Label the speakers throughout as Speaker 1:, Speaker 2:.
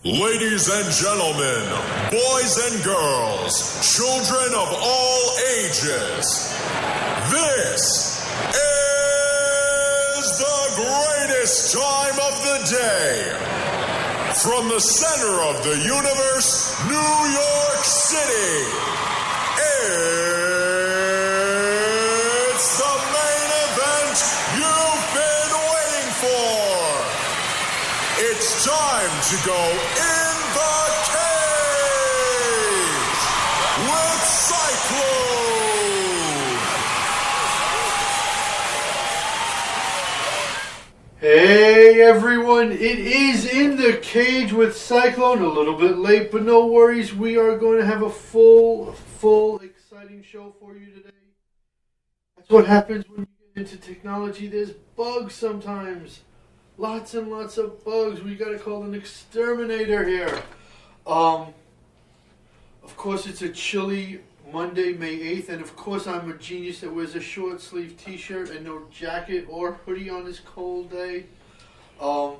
Speaker 1: Ladies and gentlemen, boys and girls, children of all ages, this is the greatest time of the day. From the center of the universe, New York City, it's the main event you've been waiting for. It's time to go in the cage with Cyclone.
Speaker 2: Hey everyone, it is In the Cage with Cyclone. A little bit late, but no worries. We are going to have a full, exciting show for you today. That's what happens when you get into technology. There's bugs sometimes. Lots and lots of bugs. We got to call an exterminator here. Of course, it's a chilly Monday, May 8th, and of course I'm a genius that wears a short sleeve t-shirt and no jacket or hoodie on this cold day. But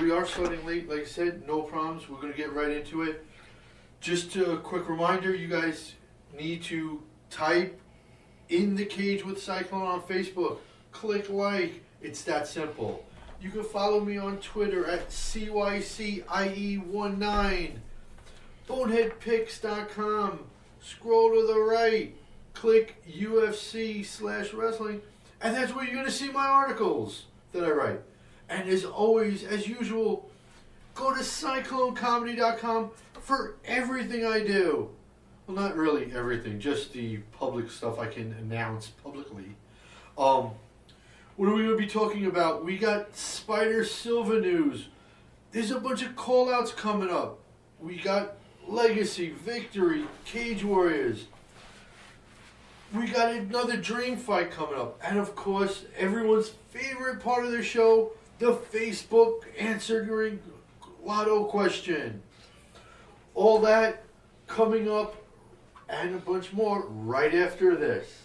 Speaker 2: we are starting late, like I said, no problems. We're going to get right into it. Just a quick reminder, you guys need to type In the Cage with Cyclone on Facebook. Click like. It's that simple. You can follow me on Twitter at CYCIE19. Boneheadpics.com. Scroll to the right. Click UFC/wrestling. And that's where you're going to see my articles that I write. And as always, as usual, go to CycloneComedy.com for everything I do. Well, not really everything, just the public stuff I can announce publicly. What are we going to be talking about? We got Spider Silva news. There's a bunch of call-outs coming up. We got Legacy, Victory, Cage Warriors. We got another dream fight coming up. And of course, everyone's favorite part of the show, the Facebook answering lotto question. All that coming up and a bunch more right after this.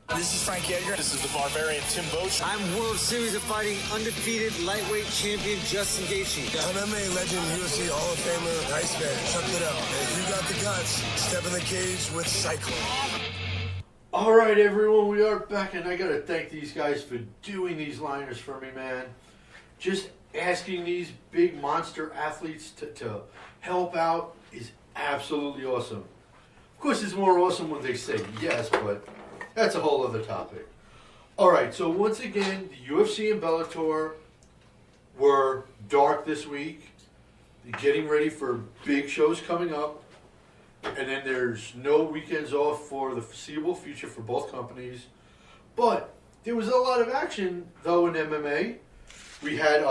Speaker 3: This is Frank Edgar. This is the Barbarian Tim Boach.
Speaker 4: I'm World Series of Fighting undefeated lightweight champion Justin Gaethje.
Speaker 5: MMA legend, UFC Hall of Famer, Iceman. Check it out. If you got the guts, step in the cage with Cyclone.
Speaker 2: All right, everyone, we are back, and I got to thank these guys for doing these liners for me, man. Just asking these big monster athletes to help out is absolutely awesome. Of course, it's more awesome when they say yes, but that's a whole other topic. All right, so once again, the UFC and Bellator were dark this week. They're getting ready for big shows coming up. And then there's no weekends off for the foreseeable future for both companies. But there was a lot of action, though, in MMA. We had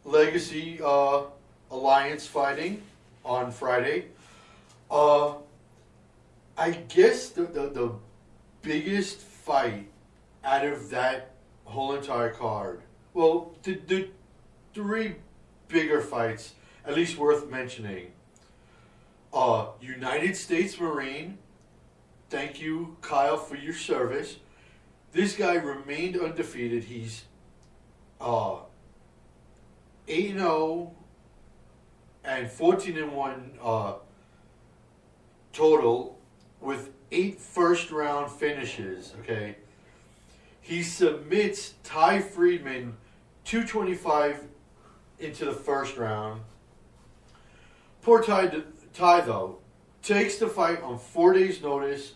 Speaker 2: Legacy Alliance fighting on Friday. I guess the biggest fight out of that whole entire card, well, the three bigger fights, at least worth mentioning, United States Marine, thank you, Kyle, for your service. This guy remained undefeated. He's 8-0 and 14-1 total, with 8 first-round finishes, okay? He submits Ty Friedman 225 into the first round. Poor Ty, though, takes the fight on 4 days' notice.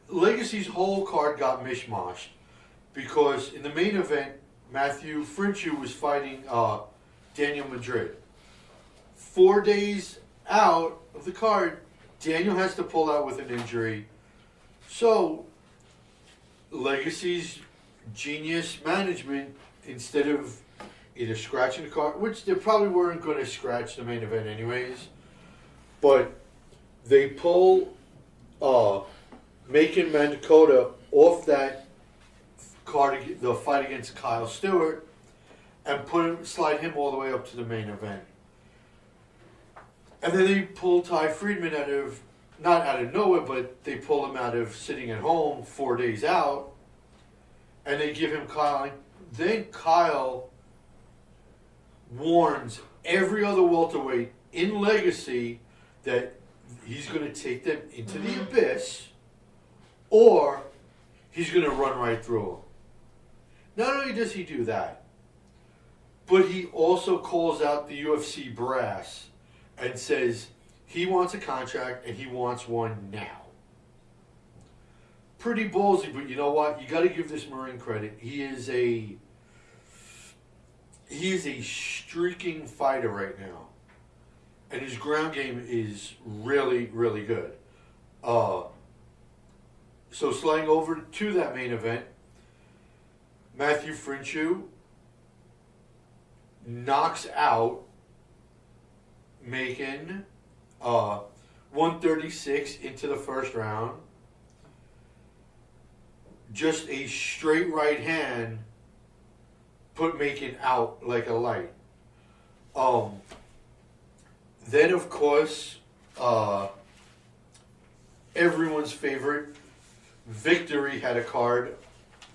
Speaker 2: Legacy's whole card got mishmashed because in the main event, Matthew Frinchu was fighting Daniel Madrid. 4 days out of the card, Daniel has to pull out with an injury. So, Legacy's genius management, instead of either scratching the card, which they probably weren't going to scratch the main event anyways, but they pull Macon Mandakota off that card, the fight against Kyle Stewart, and slide him all the way up to the main event. And then they pull Ty Friedman not out of nowhere, but they pull him out of sitting at home 4 days out, and they give him Kyle. Then Kyle warns every other welterweight in Legacy that he's going to take them into the abyss, or he's going to run right through them. Not only does he do that, but he also calls out the UFC brass and says he wants a contract and he wants one now. Pretty ballsy, but you know what? You got to give this Marine credit. He is a streaking fighter right now, and his ground game is really, really good. So sliding over to that main event, Matthew Frinchu knocks out Macon 136 into the first round. Just a straight right hand put Macon out like a light. Then, of course, everyone's favorite, Victory had a card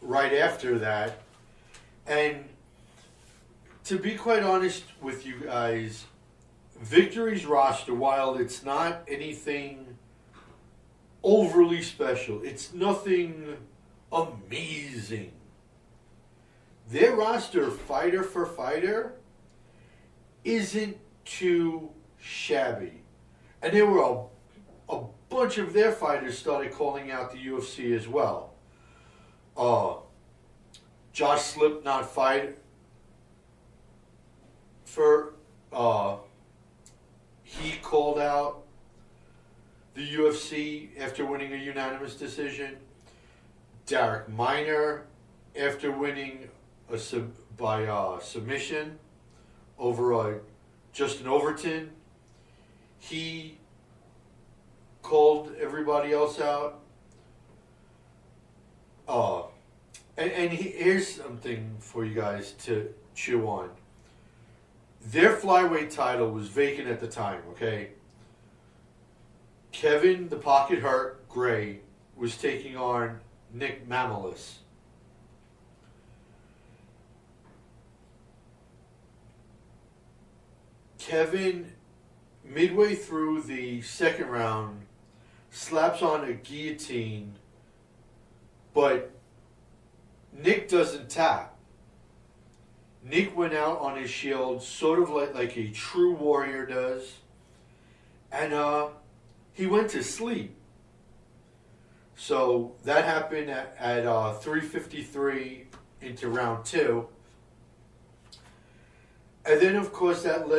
Speaker 2: right after that. And to be quite honest with you guys, Victory's roster, while it's not anything overly special, it's nothing amazing. Their roster, fighter for fighter, isn't too shabby. And there were a bunch of their fighters started calling out the UFC as well. Josh Slipknot fight for he called out the UFC after winning a unanimous decision. Derek Minor after winning by submission over Justin Overton. He called everybody else out. Here's something for you guys to chew on. Their flyweight title was vacant at the time, okay? Kevin the Pocket Hurt Gray was taking on Nick Mamalis. Kevin, midway through the second round, slaps on a guillotine, but Nick doesn't tap. Nick went out on his shield, sort of like a true warrior does, and he went to sleep. So that happened at 3:53 into round 2. And then, of course, that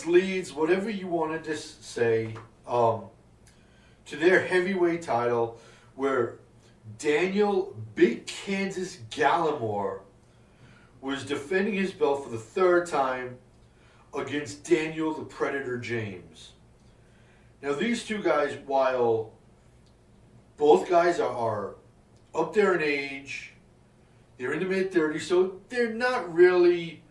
Speaker 2: leads, whatever you wanted to say, to their heavyweight title, where Daniel Big Kansas Gallimore was defending his belt for the third time against Daniel the Predator James. Now, these two guys, while both guys are up there in age, they're in the mid-30s, so they're not really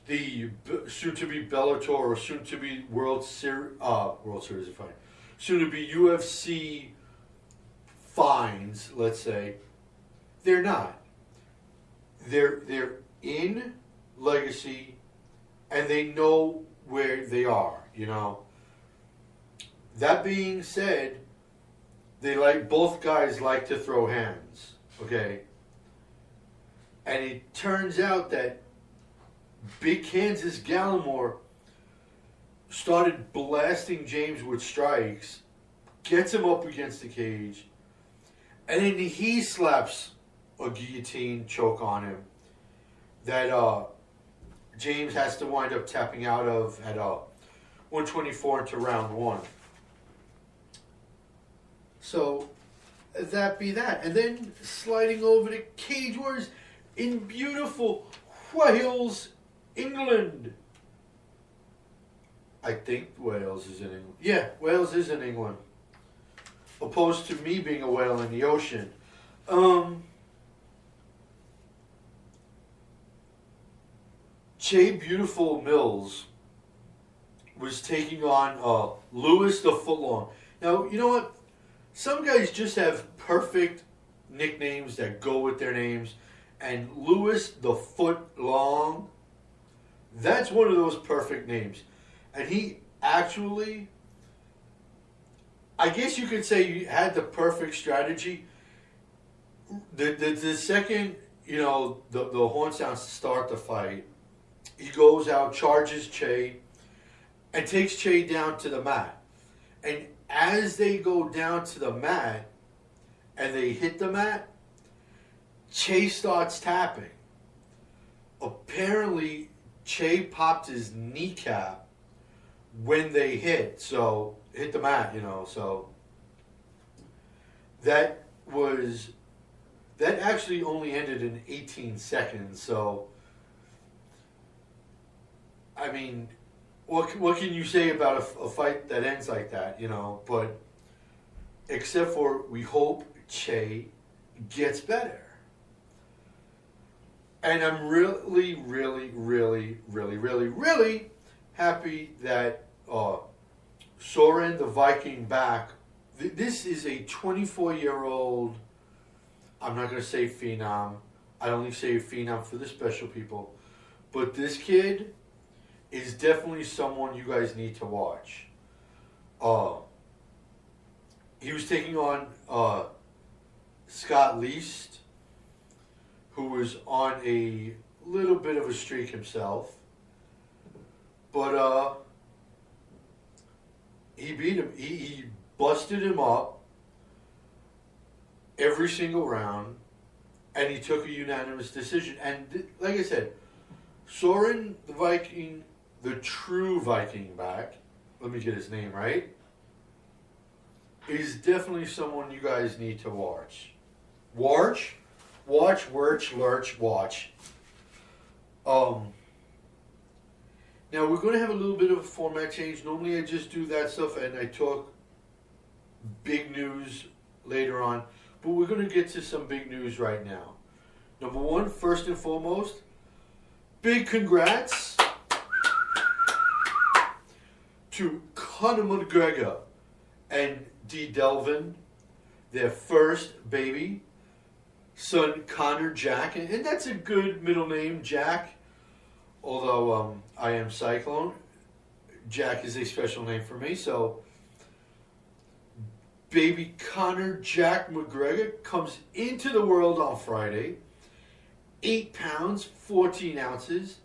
Speaker 2: the soon-to-be Bellator or soon-to-be World Series of Fighting, soon-to-be UFC fines, let's say. They're not. They're in Legacy, and they know where they are, you know. That being said, both guys like to throw hands, okay? And it turns out that Big Kansas Gallimore started blasting James with strikes, gets him up against the cage, and then he slaps a guillotine choke on him that James has to wind up tapping out of at 124 into round 1. So that be that. And then sliding over to Cage Wars in beautiful Wales, England. I think Wales is in England. Yeah, Wales is in England. Opposed to me being a whale in the ocean. Jay Beautiful Mills was taking on Lewis the Footlong. Now, you know what? Some guys just have perfect nicknames that go with their names. And Lewis the Footlong That's one of those perfect names. And he actually, I guess you could say he had the perfect strategy. The second, the horn sounds start the fight, he goes out, charges Che, and takes Che down to the mat. And as they go down to the mat, and they hit the mat, Che starts tapping. Apparently, Che popped his kneecap when they hit the mat, so that actually only ended in 18 seconds, so I mean, what can you say about a fight that ends like that, but except for we hope Che gets better. And I'm really, really, really, really, really, really happy that Soren the Viking back. This is a 24-year-old. I'm not going to say phenom. I only say phenom for the special people. But this kid is definitely someone you guys need to watch. He was taking on Scott Least, who was on a little bit of a streak himself. But he beat him. He busted him up every single round, and he took a unanimous decision. And like I said, Soren the Viking, the true Viking back, let me get his name right, is definitely someone you guys need to watch. Watch. Now we're going to have a little bit of a format change. Normally I just do that stuff and I talk big news later on. But we're going to get to some big news right now. Number one, first and foremost, big congrats to Conor McGregor and Dee Delvin, their first baby, son Connor Jack. And that's a good middle name, Jack. Although I am Cyclone, Jack is a special name for me. So, baby Conor Jack McGregor comes into the world on Friday. 8 pounds, 14 ounces.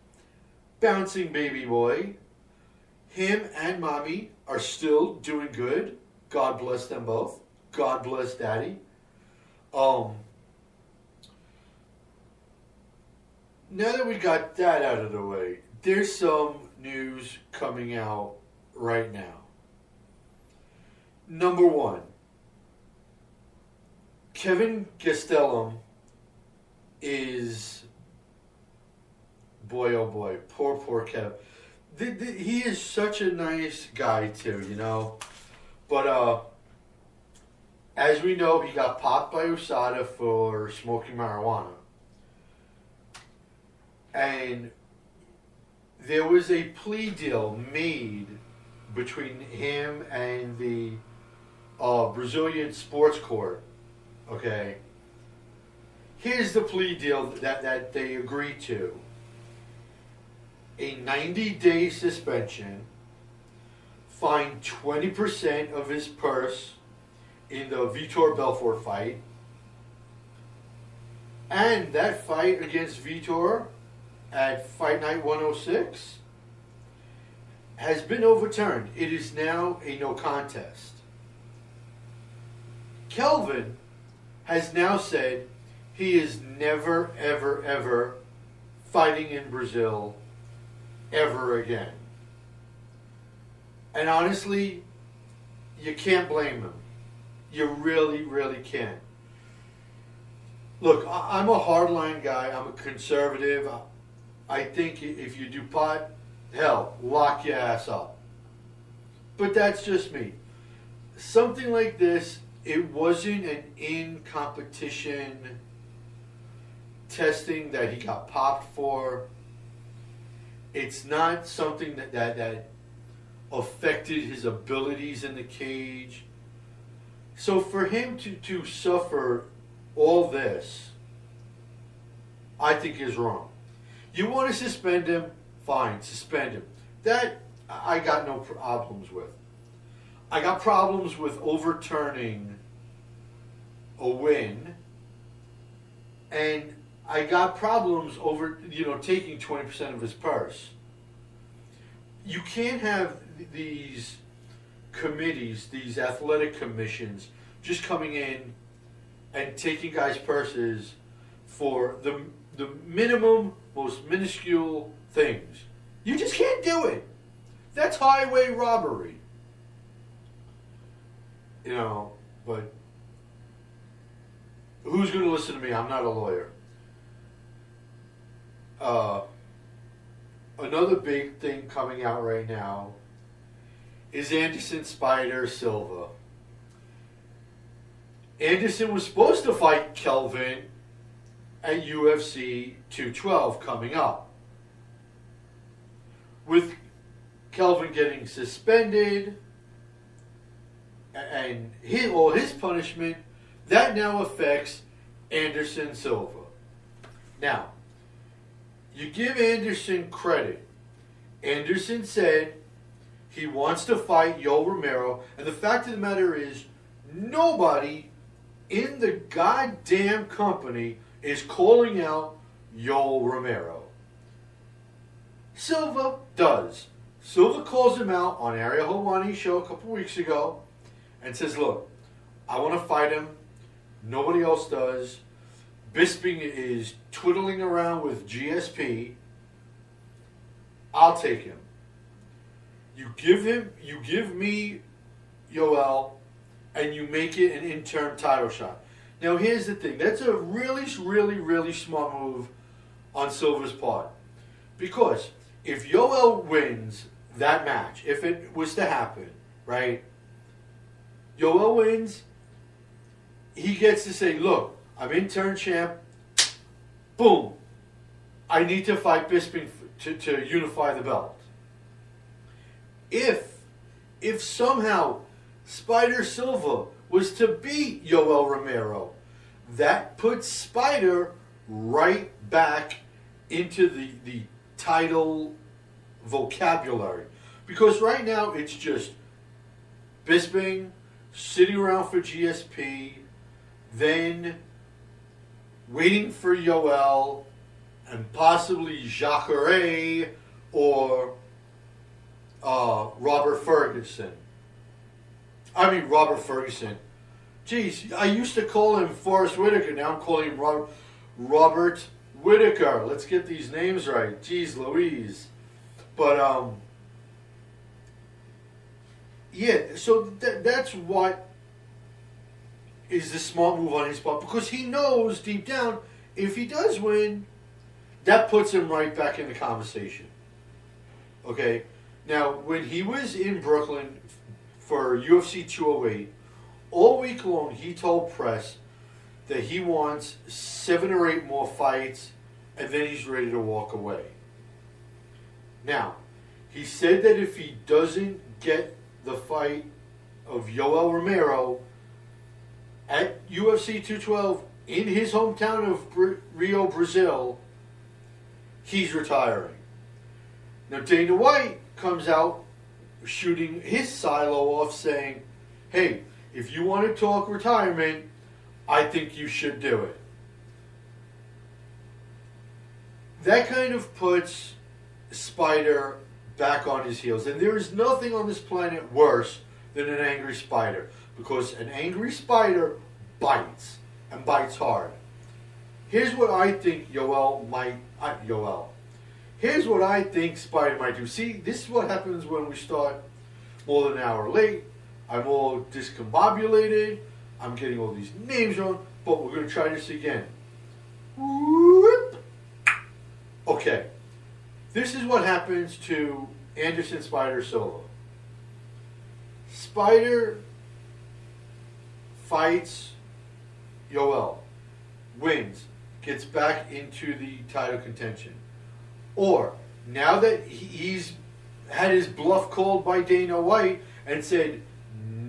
Speaker 2: Bouncing baby boy. Him and mommy are still doing good. God bless them both. God bless daddy. Now that we got that out of the way, there's some news coming out right now. Number one, Kevin Gastelum is, boy oh boy, poor Kev. He is such a nice guy too, But as we know, he got popped by USADA for smoking marijuana. And there was a plea deal made between him and the Brazilian sports court. Okay. Here's the plea deal that they agreed to. A 90-day suspension, fined 20% of his purse in the Vitor Belfort fight, and that fight against Vitor at Fight Night 106 has been overturned. It is now a no contest. Kelvin has now said he is never, ever, ever fighting in Brazil ever again. And honestly, you can't blame him. You really, really can't. Look, I'm a hardline guy. I'm a conservative. I think if you do pot, hell, lock your ass up. But that's just me. Something like this, it wasn't an in-competition testing that he got popped for. It's not something that affected his abilities in the cage. So for him to suffer all this, I think is wrong. You want to suspend him, fine, suspend him. That I got no problems with. I got problems with overturning a win, and I got problems over, taking 20% of his purse. You can't have these committees, these athletic commissions, just coming in and taking guys' purses for the minimum, most minuscule things. You just can't do it. That's highway robbery. But who's going to listen to me? I'm not a lawyer. Another big thing coming out right now is Anderson Spider Silva. Anderson was supposed to fight Kelvin at UFC 212 coming up. With Kelvin getting suspended and his punishment, that now affects Anderson Silva. Now, you give Anderson credit. Anderson said he wants to fight Yoel Romero, and the fact of the matter is, nobody in the goddamn company is calling out Yoel Romero. Silva does. Silva calls him out on Ariel Helwani's show a couple weeks ago and says, look, I want to fight him. Nobody else does. Bisping is twiddling around with GSP. I'll take him. You give me Yoel, and you make it an interim title shot. Now here's the thing. That's a really, really, really smart move on Silva's part. Because if Yoel wins that match, if it was to happen, right? Yoel wins, he gets to say, look, I'm interim champ. Boom. I need to fight Bisping to unify the belt. If somehow Spider Silva was to beat Yoel Romero, that puts Spider right back into the title vocabulary. Because right now it's just Bisping sitting around for GSP, then waiting for Yoel, and possibly Jacare or Robert Ferguson. Jeez, I used to call him Forrest Whitaker. Now I'm calling him Robert Whitaker. Let's get these names right. Jeez Louise. But, yeah, so that's what is the smart move on his part. Because he knows deep down, if he does win, that puts him right back in the conversation. Okay? Now, when he was in Brooklyn for UFC 208, all week long he told press that he wants 7 or 8 more fights and then he's ready to walk away. Now, he said that if he doesn't get the fight of Yoel Romero at UFC 212 in his hometown of Rio, Brazil, he's retiring. Now, Dana White comes out shooting his silo off saying, hey, if you want to talk retirement, I think you should do it. That kind of puts Spider back on his heels. And there is nothing on this planet worse than an angry spider. Because an angry spider bites, and bites hard. Here's what I think Here's what I think Spider might do. See, this is what happens when we start more than an hour late. I'm all discombobulated. I'm getting all these names wrong. But we're going to try this again. Whoop. Okay. This is what happens to Anderson Spider Silva. Spider fights Yoel, wins, gets back into the title contention. Or, now that he's had his bluff called by Dana White and said,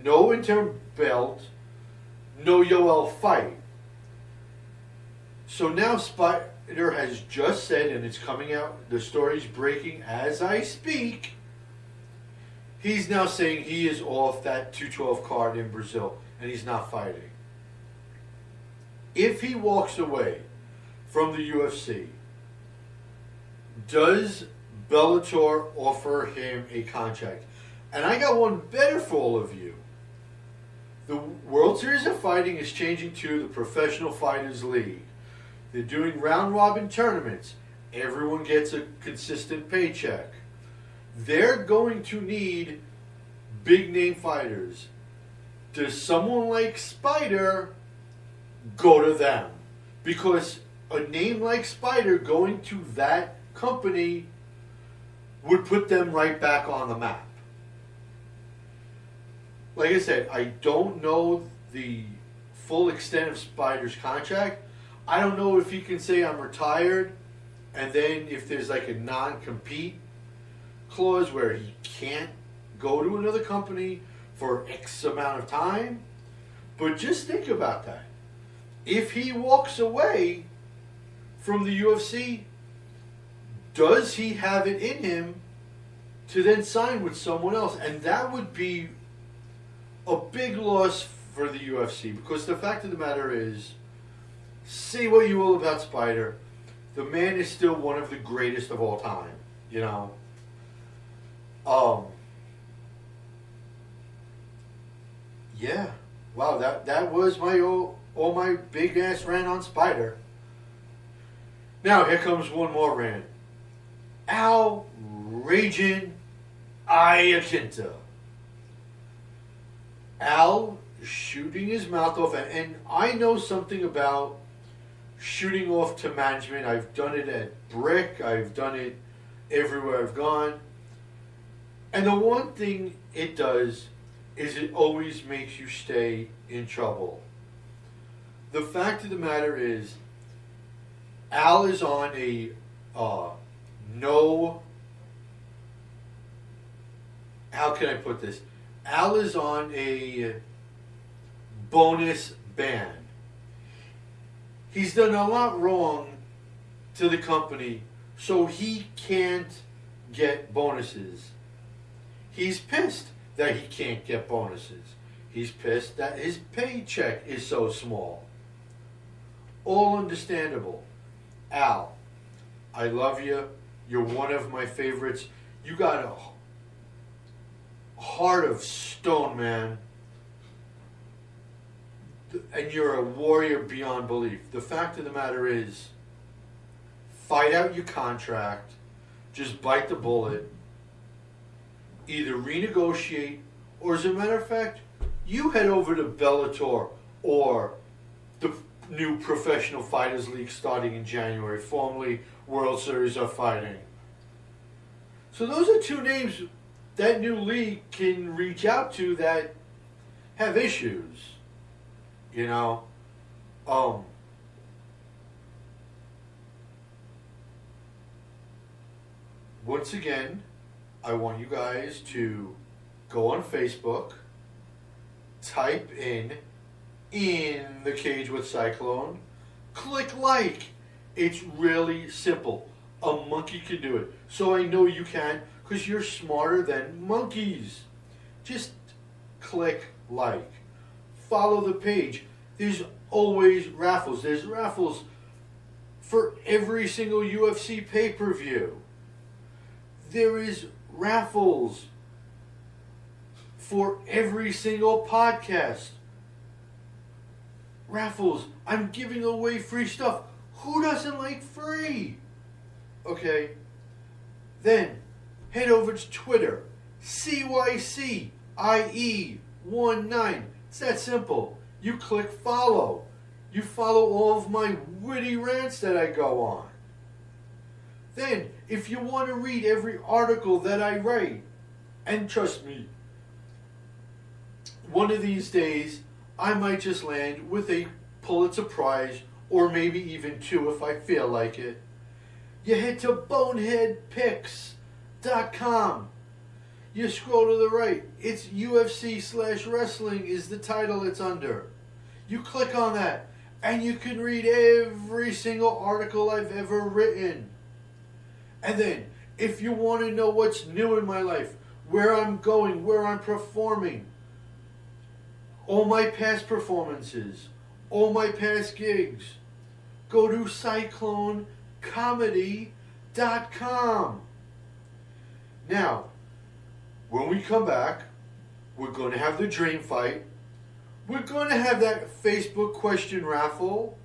Speaker 2: no interim belt, no Yoel fight. So now fighter has just said, and it's coming out, the story's breaking as I speak, he's now saying he is off that 212 card in Brazil, and he's not fighting. If he walks away from the UFC, does Bellator offer him a contract? And I got one better for all of you. The World Series of Fighting is changing to the Professional Fighters League. They're doing round-robin tournaments. Everyone gets a consistent paycheck. They're going to need big-name fighters. Does someone like Spider go to them? Because a name like Spider going to that company would put them right back on the map. Like I said, I don't know the full extent of Spider's contract. I don't know if he can say I'm retired, and then if there's like a non-compete clause where he can't go to another company for X amount of time. But just think about that. If he walks away from the UFC, does he have it in him to then sign with someone else? And that would be a big loss for the UFC, because the fact of the matter is, say what you will about Spider, the man is still one of the greatest of all time, you know. Yeah. Wow, that was my all my big ass rant on Spider. Now here comes one more rant. Al Ragin Iaquinta. Al shooting his mouth off, and I know something about shooting off to management. I've done it at Brick. I've done it everywhere I've gone. And the one thing it does is it always makes you stay in trouble. The fact of the matter is, Al is on a no... How can I put this? Al is on a bonus ban. He's done a lot wrong to the company, so he can't get bonuses. He's pissed that he can't get bonuses. He's pissed that his paycheck is so small. All understandable. Al, I love you. You're one of my favorites. You got a heart of stone, man. And you're a warrior beyond belief. The fact of the matter is, fight out your contract. Just bite the bullet. Either renegotiate, or as a matter of fact, you head over to Bellator or the new Professional Fighters League starting in January, formerly World Series of Fighting. So those are two names that new league can reach out to that have issues. You know? Once again, I want you guys to go on Facebook, type in the Cage with Cyclone, click like. It's really simple. A monkey can do it. So I know you can, because you're smarter than monkeys. Just click like. Follow the page. There's always raffles. There's raffles for every single UFC pay-per-view. There is raffles for every single podcast. Raffles. I'm giving away free stuff. Who doesn't like free? Okay. Then head over to Twitter. CYCIE19. It's that simple. You click follow. You follow all of my witty rants that I go on. Then, if you want to read every article that I write, and trust me, one of these days, I might just land with a Pulitzer Prize, or maybe even two if I feel like it. You head to boneheadpicks.com. You scroll to the right. It's UFC/wrestling is the title it's under. You click on that, And you can read every single article I've ever written. And then, if you want to know what's new in my life, where I'm going, where I'm performing, all my past performances, all my past gigs, go to CycloneComedy.com. Now, when we come back, we're going to have the dream fight. We're going to have that Facebook question raffle.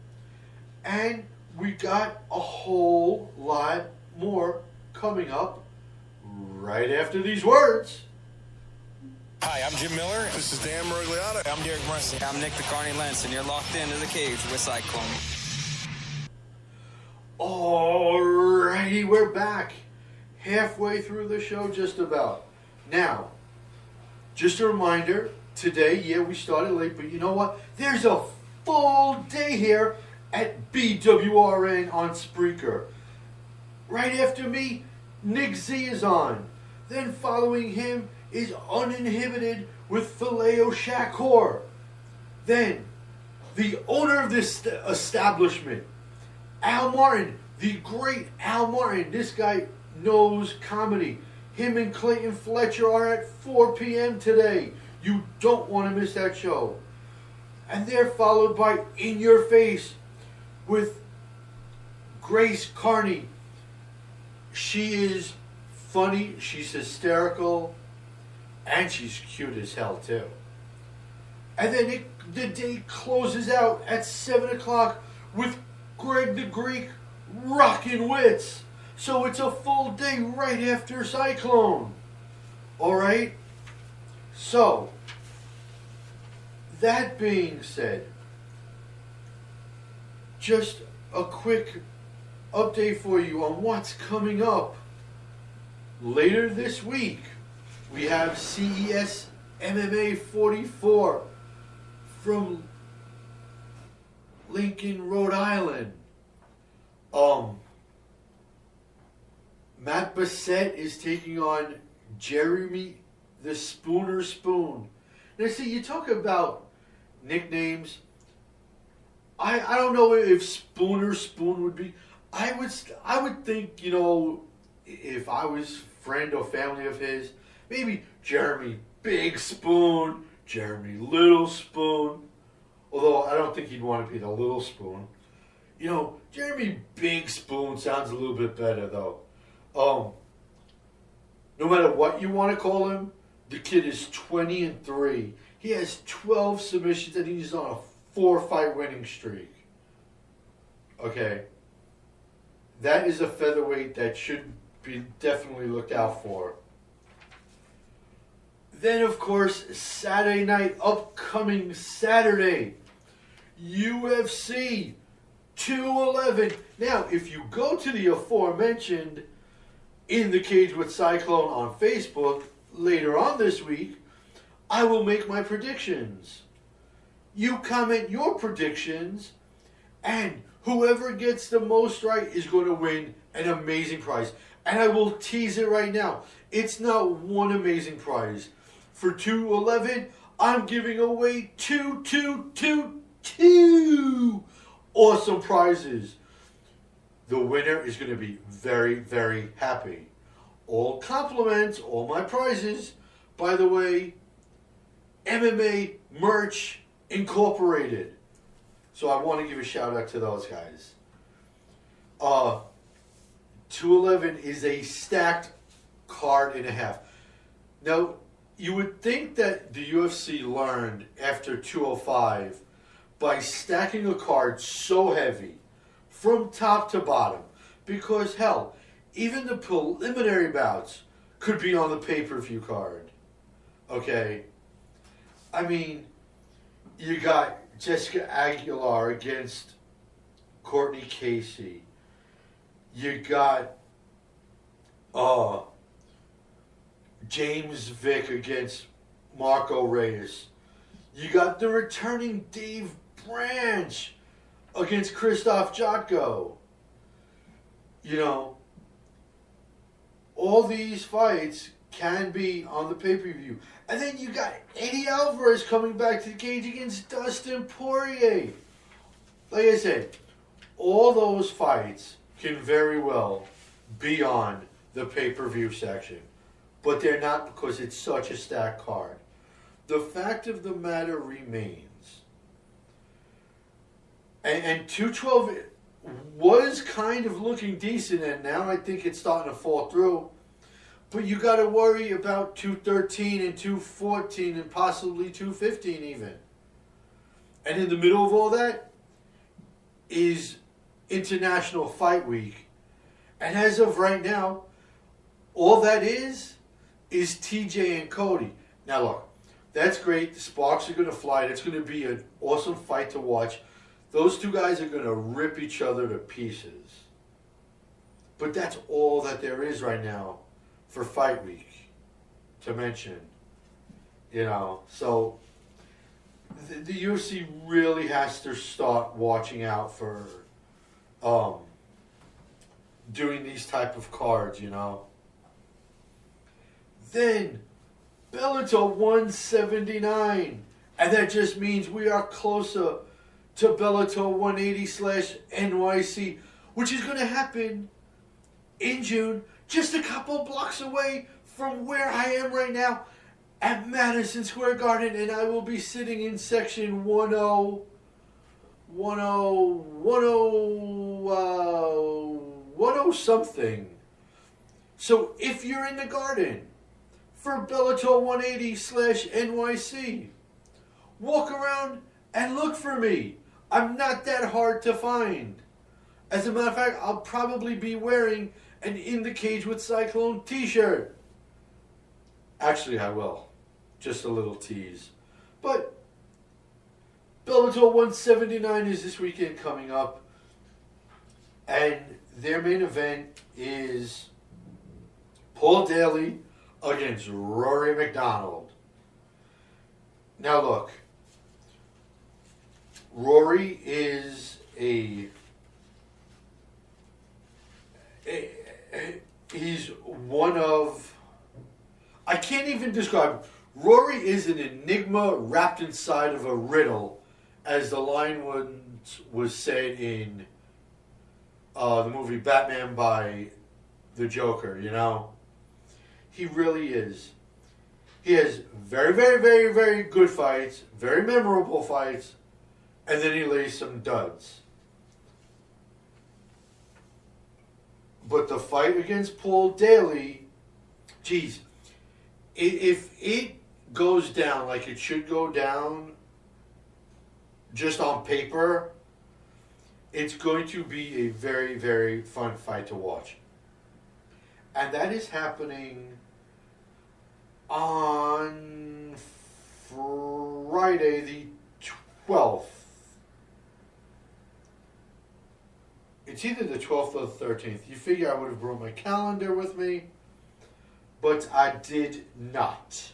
Speaker 2: And we got a whole lot more coming up right after these words.
Speaker 3: Hi, I'm Jim Miller.
Speaker 5: This is Dan Morigliata.
Speaker 3: I'm Derek Mercy.
Speaker 4: I'm Nick the Carney Lentz, and you're locked into the cage with Cyclone.
Speaker 2: Alrighty, we're back. Halfway through the show, just about. Now, just a reminder, today, yeah, we started late, but you know what? There's a full day here at BWRN on Spreaker. Right after me, Nick Z is on. Then following him is Uninhibited with Phileo Shakur. Then, the owner of this establishment, Al Martin, the great Al Martin. This guy knows comedy. Him and Clayton Fletcher are at 4 p.m. today. You don't want to miss that show. And they're followed by In Your Face with Grace Carney. She is funny, she's hysterical, and she's cute as hell too. And then the day closes out at 7 o'clock with Greg the Greek rockin' wits. So it's a full day right after Cyclone. Alright? So, that being said, just a quick update for you on what's coming up. Later this week, we have CES MMA 44 from Lincoln, Rhode Island. Matt Bassett is taking on Jeremy the Spooner Spoon. Now, see, you talk about nicknames. I don't know if Spooner Spoon would be. I would think, you know, if I was friend or family of his, maybe Jeremy Big Spoon, Jeremy Little Spoon. Although I don't think he'd want to be the Little Spoon. You know, Jeremy Big Spoon sounds a little bit better though. No matter what you want to call him, the kid is 20-3. He has 12 submissions and he's on a 4-fight winning streak. Okay. That is a featherweight that should be definitely looked out for. Then, of course, Saturday night, upcoming Saturday, UFC 211. Now, if you go to the aforementioned In the Cage with Cyclone on Facebook later on this week, I will make my predictions. You comment your predictions, and whoever gets the most right is going to win an amazing prize. And I will tease it right now. It's not one amazing prize. For 211, I'm giving away two awesome prizes. The winner is going to be very, very happy. All compliments, all my prizes. By the way, MMA Merch Incorporated. So I want to give a shout out to those guys. 211 is a stacked card and a half. Now, you would think that the UFC learned after 205 by stacking a card so heavy from top to bottom. Because, hell, even the preliminary bouts could be on the pay-per-view card. Okay? I mean, you got Jessica Aguilar against Courtney Casey. You got James Vick against Marco Reyes. You got the returning Dave Branch against Christoph Jotko. You know, all these fights can be on the pay-per-view. And then you got Eddie Alvarez coming back to the cage against Dustin Poirier. like I said, all those fights can very well be on the pay-per-view section. But they're not because it's such a stacked card. The fact of the matter remains. And 212 was kind of looking decent, and now I think it's starting to fall through. But you got to worry about 213 and 214 and possibly 215 even. And in the middle of all that is International Fight Week. And as of right now, all that is TJ and Cody. Now look, that's great. The sparks are going to fly. It's going to be an awesome fight to watch. Those two guys are going to rip each other to pieces. But that's all that there is right now for Fight Week to mention. You know, so the UFC really has to start watching out for doing these type of cards, you know. Then Bellator 179, and that just means we are closer to Bellator 180/NYC, which is going to happen in June, just a couple blocks away from where I am right now at Madison Square Garden, and I will be sitting in section 10 something. So if you're in the Garden for Bellator 180/NYC, walk around and look for me. I'm not that hard to find. As a matter of fact, I'll probably be wearing an In the Cage with Cyclone t-shirt. Actually, I will. Just a little tease. But Bellator 179 is this weekend coming up. And their main event is Paul Daly against Rory McDonald. Now look, Rory is he's one of, I can't even describe. Rory is an enigma wrapped inside of a riddle, as the line was said in the movie Batman by the Joker, you know. He really is. He has very, very, very, very good fights, very memorable fights, and then he lays some duds. But the fight against Paul Daly, geez, if it goes down like it should go down, just on paper, it's going to be a very, very fun fight to watch. And that is happening on Friday the 12th. It's either the 12th or the 13th. You figure I would have brought my calendar with me, but I did not.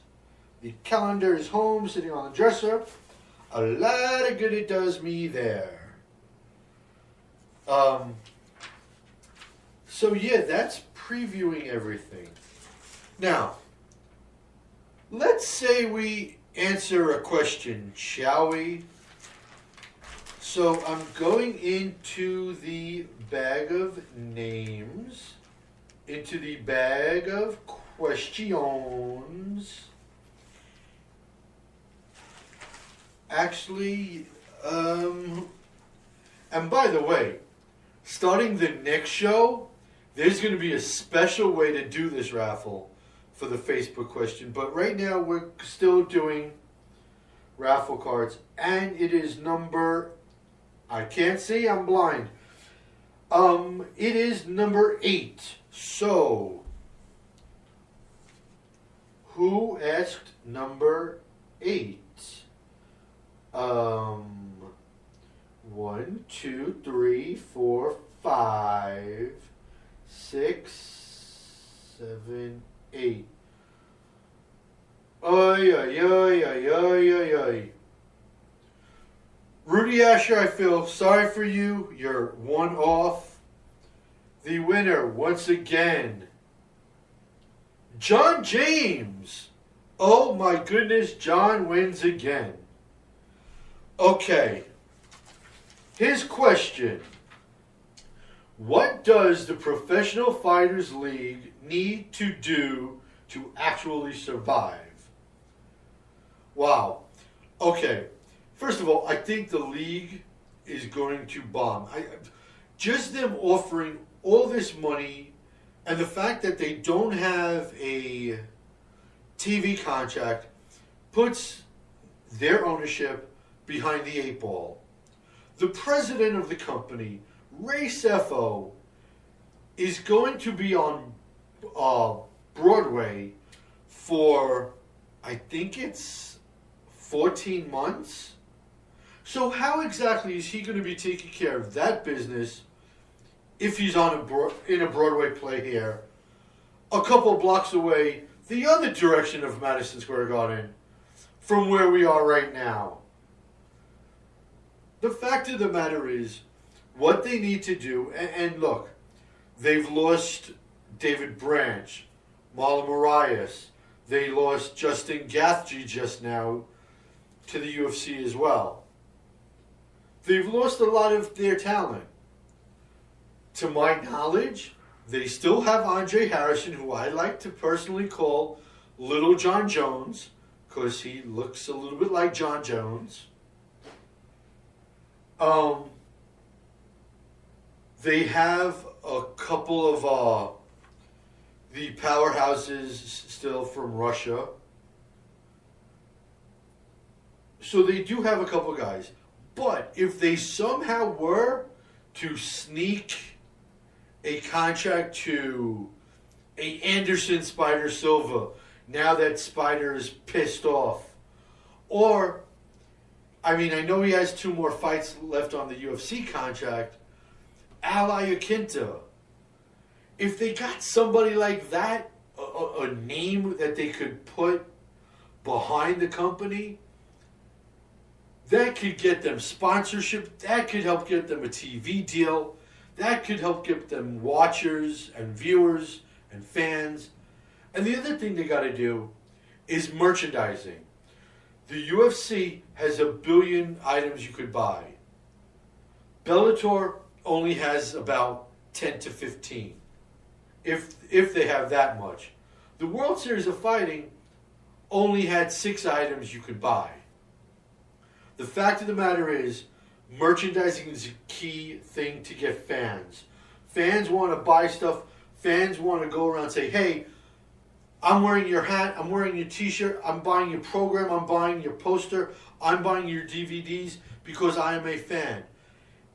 Speaker 2: The calendar is home, sitting on the dresser. A lot of good it does me there. So yeah, that's previewing everything. Now, let's say we answer a question, shall we? So I'm going into the bag of names, into the bag of questions. Actually, and by the way, starting the next show, there's going to be a special way to do this raffle for the Facebook question. But right now, we're still doing raffle cards. And it is number, I can't see, I'm blind. It is number 8. So, who asked number 8? 1, 2, 3, 4, 5, 6, 7, 8. Oy, oy, oy, oy, oy, oy, oy. Rudy Asher, I feel sorry for you. You're one off. The winner, once again, John James. Oh my goodness, John wins again. Okay. His question: what does the Professional Fighters League need to do to actually survive? Wow. Okay. First of all, I think the league is going to bomb. Just them offering all this money and the fact that they don't have a TV contract puts their ownership behind the eight ball. The president of the company, Ray Sefo, is going to be on Broadway for, I think it's 14 months. So how exactly is he going to be taking care of that business if he's in a Broadway play here, a couple blocks away, the other direction of Madison Square Garden, from where we are right now? The fact of the matter is, what they need to do, and look, they've lost David Branch, Marlon Moraes, they lost Justin Gaethje just now to the UFC as well. They've lost a lot of their talent. To my knowledge, they still have Andre Harrison, who I like to personally call Little John Jones, because he looks a little bit like John Jones. They have a couple of the powerhouses still from Russia. So they do have a couple guys. But if they somehow were to sneak a contract to a Anderson Spider Silva, now that Spider is pissed off, or, I mean, I know he has 2 more fights left on the UFC contract, Al Iaquinta. If they got somebody like that, a name that they could put behind the company, that could get them sponsorship, that could help get them a TV deal, that could help get them watchers and viewers and fans. And the other thing they got to do is merchandising. The UFC has 1 billion items you could buy. Bellator only has about 10 to 15, if they have that much. The World Series of Fighting only had 6 items you could buy. The fact of the matter is, merchandising is a key thing to get fans. Fans want to buy stuff. Fans want to go around and say, hey, I'm wearing your hat, I'm wearing your t-shirt, I'm buying your program, I'm buying your poster, I'm buying your DVDs because I am a fan.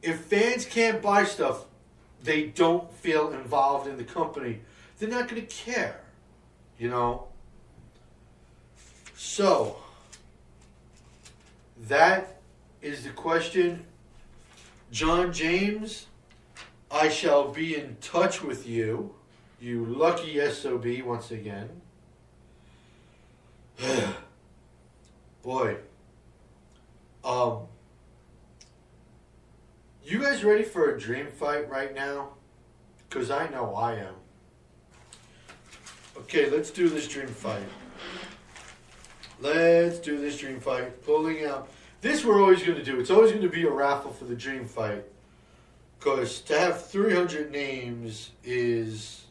Speaker 2: If fans can't buy stuff, they don't feel involved in the company. They're not going to care, you know? So, that is the question. John James, I shall be in touch with you. You lucky SOB once again. Boy. You guys ready for a dream fight right now? Because I know I am. Okay, let's do this dream fight. Let's do this dream fight. Pulling out. This we're always going to do. It's always going to be a raffle for the dream fight. Because to have 300 names is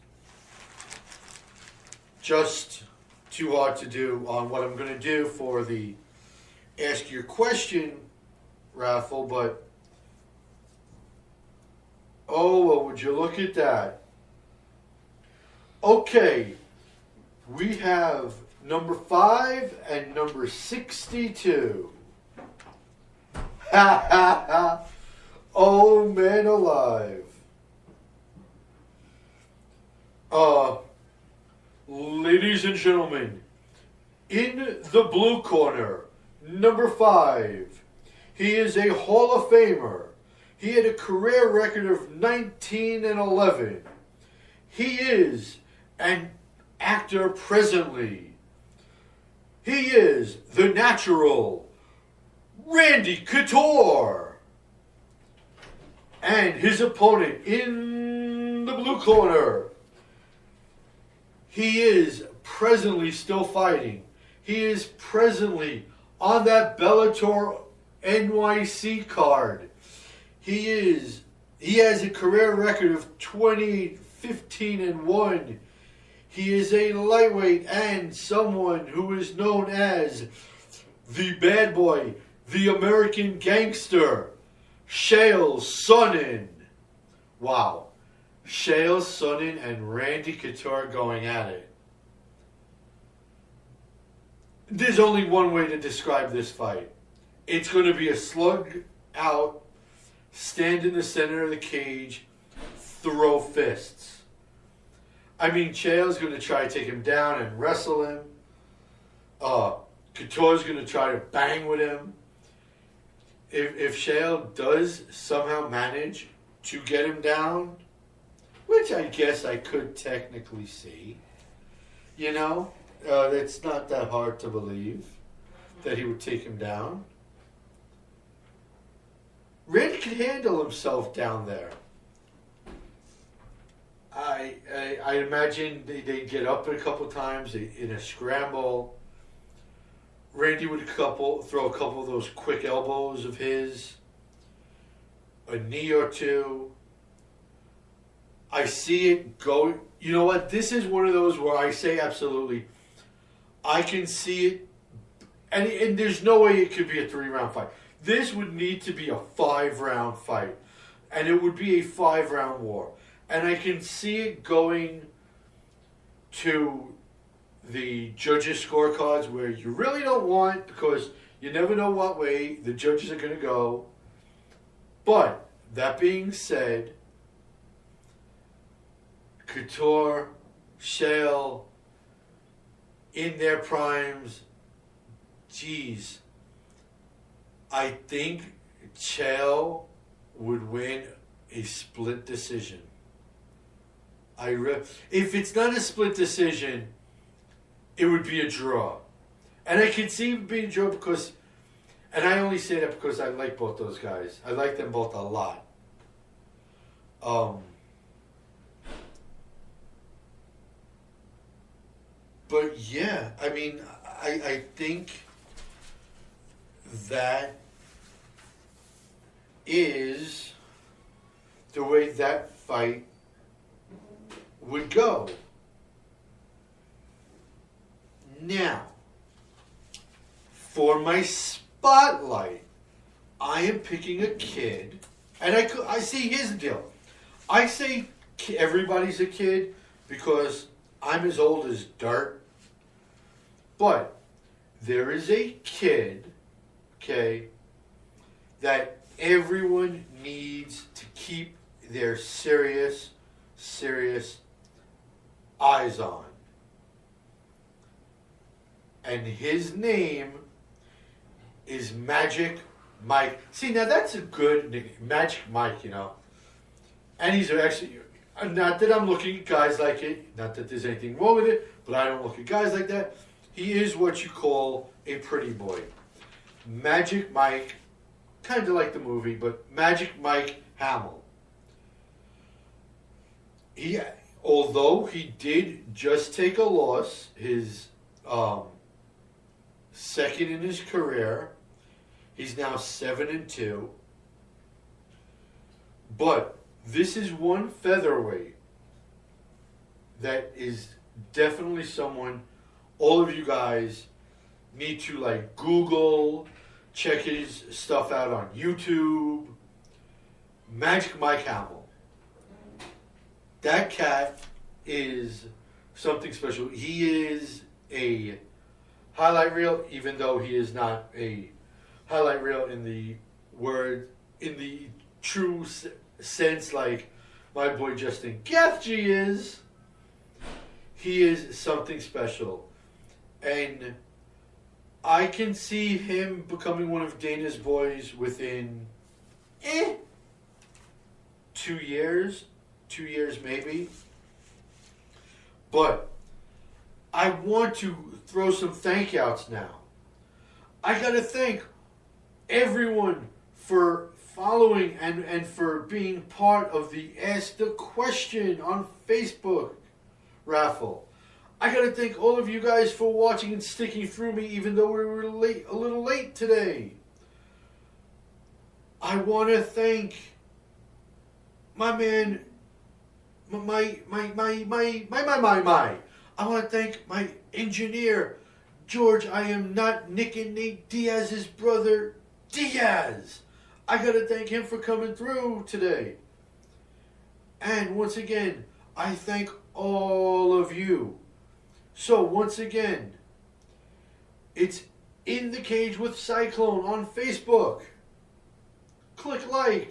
Speaker 2: just too hard to do on what I'm going to do for the Ask Your Question raffle. But, oh, well, would you look at that? Okay, we have number 5 and number 62. Ha ha ha. Oh, man alive. Ladies and gentlemen, in the blue corner, number 5. He is a Hall of Famer. He had a career record of 19-11. He is an actor presently. He is the natural Randy Couture. And his opponent in the blue corner, he is presently still fighting. He is presently on that Bellator NYC card. He has a career record of 20-15-1. He is a lightweight and someone who is known as the bad boy, the American gangster, Chael Sonnen. Wow. Chael Sonnen and Randy Couture going at it. There's only one way to describe this fight. It's going to be a slug out, stand in the center of the cage, throw fists. I mean, Chael's going to try to take him down and wrestle him. Couture's going to try to bang with him. If Chael does somehow manage to get him down, which I guess I could technically see, you know, it's not that hard to believe that he would take him down. Randy can handle himself down there. I imagine they get up a couple times in a scramble. Randy would throw a couple of those quick elbows of his, a knee or two. I see it go. You know what? This is one of those where I say absolutely. I can see it, and there's no way it could be a 3-round fight. This would need to be a 5-round fight, and it would be a 5-round war. And I can see it going to the judges' scorecards where you really don't want, because you never know what way the judges are going to go. But that being said, Couture, Chael, in their primes, geez, I think Chael would win a split decision. If it's not a split decision, it would be a draw. And I can see it being a draw because, and I only say that because I like both those guys. I like them both a lot. But yeah, I mean, I think that is the way that fight would go. Now, for my spotlight, I am picking a kid, and I see, here's the deal. I say everybody's a kid because I'm as old as dirt. But there is a kid, okay, that everyone needs to keep their serious eyes on. And his name is Magic Mike. See, now that's a good nickname, Magic Mike, you know. And he's actually, not that I'm looking at guys like it, not that there's anything wrong with it, but I don't look at guys like that. He is what you call a pretty boy. Magic Mike, kind of like the movie, but Magic Mike Hamill. Although he did just take a loss, his second in his career, he's now 7-2. But this is one featherweight that is definitely someone all of you guys need to like Google, check his stuff out on YouTube. Magic Mike Hamill. That cat is something special. He is a highlight reel, even though he is not a highlight reel in the true sense like my boy Justin Gaethje is. He is something special. And I can see him becoming one of Dana's boys within 2 years. 2 years maybe. But I want to throw some thank outs now. I got to thank everyone for following and for being part of the Ask the Question on Facebook raffle. I got to thank all of you guys for watching and sticking through me even though we were a little late today. I want to thank my man, my. I want to thank my engineer, George. I am not Nick and Nate Diaz's brother, Diaz. I got to thank him for coming through today. And once again, I thank all of you. So once again, it's In the Cage with Cyclone on Facebook. Click like.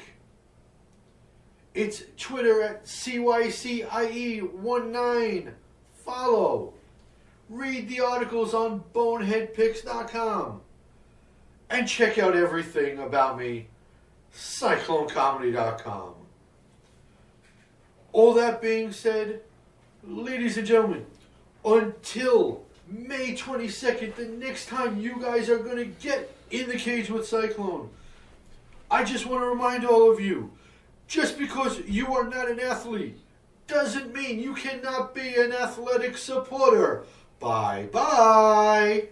Speaker 2: It's Twitter at CYCIE19. Follow. Read the articles on boneheadpicks.com. And check out everything about me, CycloneComedy.com. All that being said, ladies and gentlemen, until May 22nd, the next time you guys are going to get In the Cage with Cyclone, I just want to remind all of you, just because you are not an athlete doesn't mean you cannot be an athletic supporter. Bye-bye.